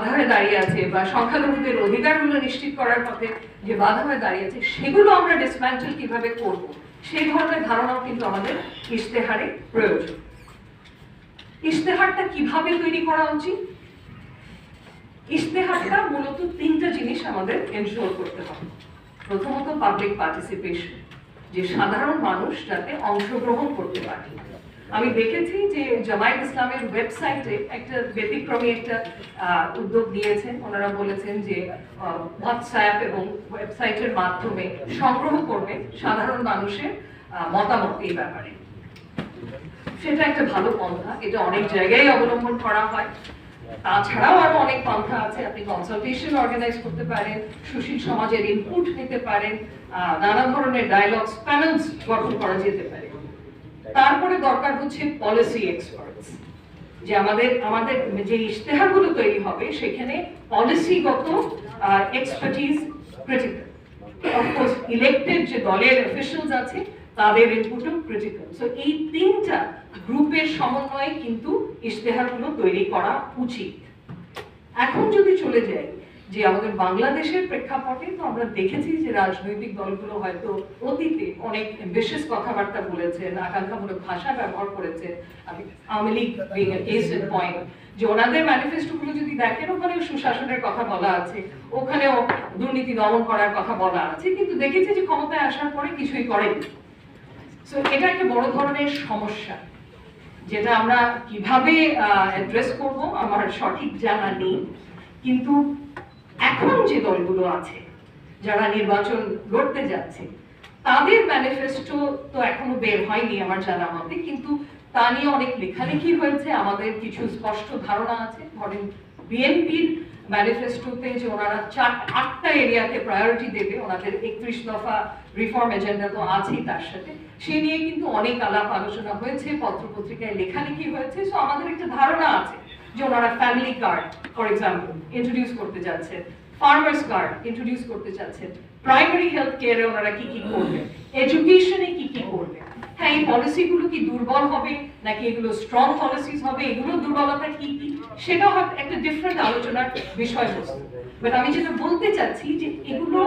বাধা হয়ে দাঁড়িয়ে আছে বা সংখ্যালঘুদের অধিকারগুলো নিশ্চিত করার পথে যে বাধা হয়ে দাঁড়িয়ে আছে সেগুলো আমরা ডিসম্যান্টেল কিভাবে করব সেই ধরনের ধারণাও কিন্তু আমাদের ইশতেহারে প্রয়োজন। ইশতেহারটা কিভাবে তৈরি করা উচিত? ইশতেহারটা মূলত তিনটা জিনিস আমাদের এনশিওর করতে হবে। প্রথমত পাবলিক পার্টিসিপেশন, যে সাধারণ মানুষ যাতে অংশগ্রহণ করতে পারে। আমি দেখেছি যে জামায়াত ইসলামের ওয়েবসাইটে একটা ব্যতিক্রমী একটা উদ্যোগ নিয়েছেন। ওনারা বলেছেন যে হোয়াটসঅ্যাপ এবং ওয়েবসাইটের মাধ্যমে সংগ্রহ করবে সাধারণ মানুষের মতামত এই ব্যাপারে। সেটা একটা ভালো পন্থা, এটা অনেক জায়গায় অবলম্বন করা হয়। তাছাড়াও আরো অনেক পন্থা আছে, আপনি কনসালটেশন অর্গানাইজ করতে পারেন, সুশীল সমাজের ইনপুট নিতে পারেন, নানা ধরনের ডায়ালগস প্যানেলস গঠন করা যেতে পারে। তারপরে দরকার হচ্ছে পলিসি এক্সপার্টস, যে আমাদের যে ইশতেহারগুলো তৈরি হবে সেখানে পলিসিগত এক্সপার্টিজ ক্রিটিক্যাল। অফকোর্স ইলেক্টেড যে দলের অফিশিয়ালস আছে তাদের ইনপুটও ক্রিটিক্যাল। সো এই তিনটা গ্রুপের সমন্বয়ে কিন্তু ইশতেহারগুলো তৈরি করা উচিত। এখন যদি চলে যাই যে আমাদের বাংলাদেশের প্রেক্ষাপটে, তো আমরা দেখেছি যে রাজনৈতিক দলগুলো হয়তো অতীতে অনেক বিশেষ কথাবার্তা বলেছেন, আকাঙ্ক্ষামূলক ভাষা ব্যবহার করেছেন। Awami League being a case in point, যে ওনাদের ম্যানিফেস্টোগুলো যদি দেখেন ওখানে সুশাসনের কথা বলা আছে, ওখানেও দুর্নীতি দমন করার কথা বলা আছে, কিন্তু দেখেছি যে ক্ষমতায় আসার পরে কিছুই করেনি। সো এটা একটা বড় ধরনের সমস্যা, যেটা আমরা কিভাবে অ্যাড্রেস করব আমার সঠিক জানা নেই। কিন্তু এখন যে দলগুলো আছে যারা নির্বাচন লড়তে যাচ্ছে তাদের ম্যানিফেস্টো তো এখনো বের হয়নি আমার জানা মতে, কিন্তু তা নিয়ে অনেক লেখালেখি হয়েছে, আমাদের কিছু স্পষ্ট ধারণা আছে। ধরেন বিএনপির ম্যানিফেস্টোতে যে ওনারা 8টা এরিয়াকে প্রায়োরিটি দেবে, ওনাদের 31 দফা রিফর্ম এজেন্ডা তো আছেই, তার সাথে সে নিয়ে কিন্তু অনেক আলাপ আলোচনা হয়েছে, পত্রপত্রিকায় লেখালেখি হয়েছে। সো আমাদের একটা ধারণা আছে যে ওনারা family card for example introduce করতে যাচ্ছেন, ফার্মার্স কার্ড ইন্ট্রোডিউস করতে যাচ্ছেন, প্রাইমারি হেলথ কেয়ারে ওনারা কি কি করবেন, এডুকেশনে কি কি করবেন। হ্যাঁ, এই পলিসিগুলো কি দুর্বল হবে নাকি এগুলো স্ট্রং পলিসিস হবে, এগুলো দুর্বলতা কি কি সেটা একটা ডিফারেন্ট আলোচনার বিষয়বস্তু। বাট আমি যেটা বলতে চাচ্ছি যে এগুলো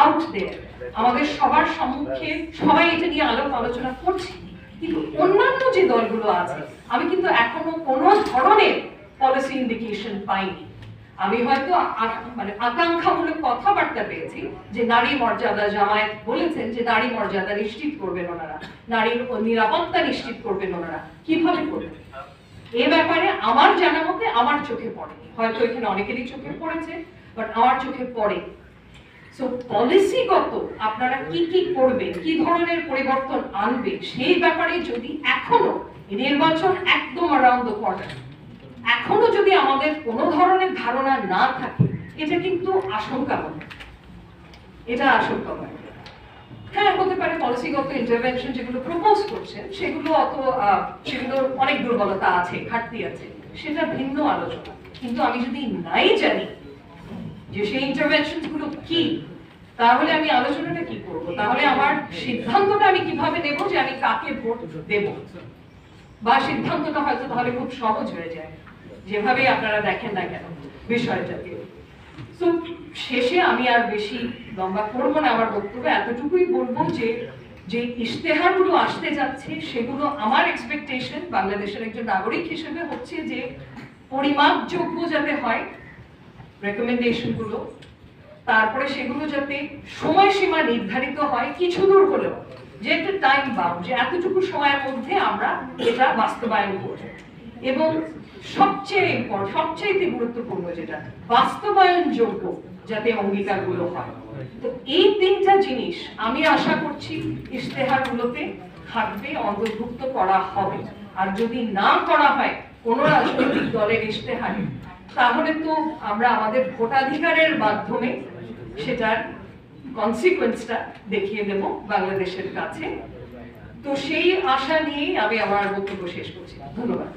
আউট দেয়ার, আমাদের সবার সম্মুখে, সবাই এটা নিয়ে আলোচনা করছি, কিন্তু অন্যান্য যে দলগুলো আছে আমি কিন্তু এখনো কোনো ধরনের পলিসি ইন্ডিকেশন পাইনি। আমি হয়তো মানে আকাঙ্ক্ষামূলক কথাবার্তা পেয়েছি যে নারী মর্যাদা, জামায়াত বলেছেন যে নারী মর্যাদা নিশ্চিত করবেন ওনারা, নারীর নিরাপত্তা নিশ্চিত করবেন ওনারা। কিভাবে করবেন এ ব্যাপারে আমার জানা মতে আমার চোখে পড়েনি, হয়তো এখানে অনেকেরই চোখে পড়েছে, বাট আমার চোখে পড়ে। সো পলিসিগত আপনারা কি কি করবেন, কি ধরনের পরিবর্তন আনবে সেই ব্যাপারে যদি এখনো নির্বাচন একদম অ্যারাউন্ড দ্য কর্নার, এখনো যদি আমাদের কোনো ধরনের ধারণা না থাকে, এটা কিন্তু আশঙ্কাজনক। এটা আশঙ্কাজনক। হ্যাঁ, হতে পারে পলিসিগত ইন্টারভেনশন যেগুলো প্রপোজ করছেন সেগুলোর অনেক দুর্বলতা আছে, ঘাটতি আছে, সেটা ভিন্ন আলোচনা। কিন্তু আমি যদি নাই জানি যে সেই ইন্টারভেনশন গুলো কি, তাহলে আমি আলোচনাটা কি করব? তাহলে আমার সিদ্ধান্তটা আমি কিভাবে নেব যে আমি কাকে ভোট দেব? বা সিদ্ধান্তটা হয়তো তাহলে খুব সহজ হয়ে যায়, যেভাবে আপনারা দেখেন না কেন বিষয়টাকে। তো শেষে আমি আর বেশি লম্বা করব না আমার বক্তব্য, এতটুকুই বলবো যে ইশতেহারগুলো আসতে যাচ্ছে সেগুলো আমার এক্সপেকটেশন বাংলাদেশের একজন নাগরিক হিসেবে হচ্ছে যে পরিমাপযোগ্য যাতে হয় রেকমেন্ডেশন গুলো, তারপরে সেগুলো যাতে সময়সীমা নির্ধারিত হয় কিছু দূর হলেও, যে একটা টাইম বাউন্ড, যে এতটুকু সময়ের মধ্যে আমরা এটা বাস্তবায়ন করব। এবং সবচেয়ে গুরুত্বপূর্ণ যেটা বাস্তবায়নযোগ্য যাতে অঙ্গীকারগুলো হয়। তো এই তিনটা জিনিস আমি আশা করছি ইশতেহারগুলোতে থাকবে, অন্তর্ভুক্ত করা হবে। আর যদি না করা হয় কোনো রাজনৈতিক দলের ইশতেহারে, তাহলে তো আমরা আমাদের ভোটাধিকারের মাধ্যমে সেটার কনসিকুয়েন্সটা দেখিয়ে দেব বাংলাদেশের কাছে। তো সেই আশা নিয়েই আমি আমার বক্তব্য শেষ করছি। ধন্যবাদ।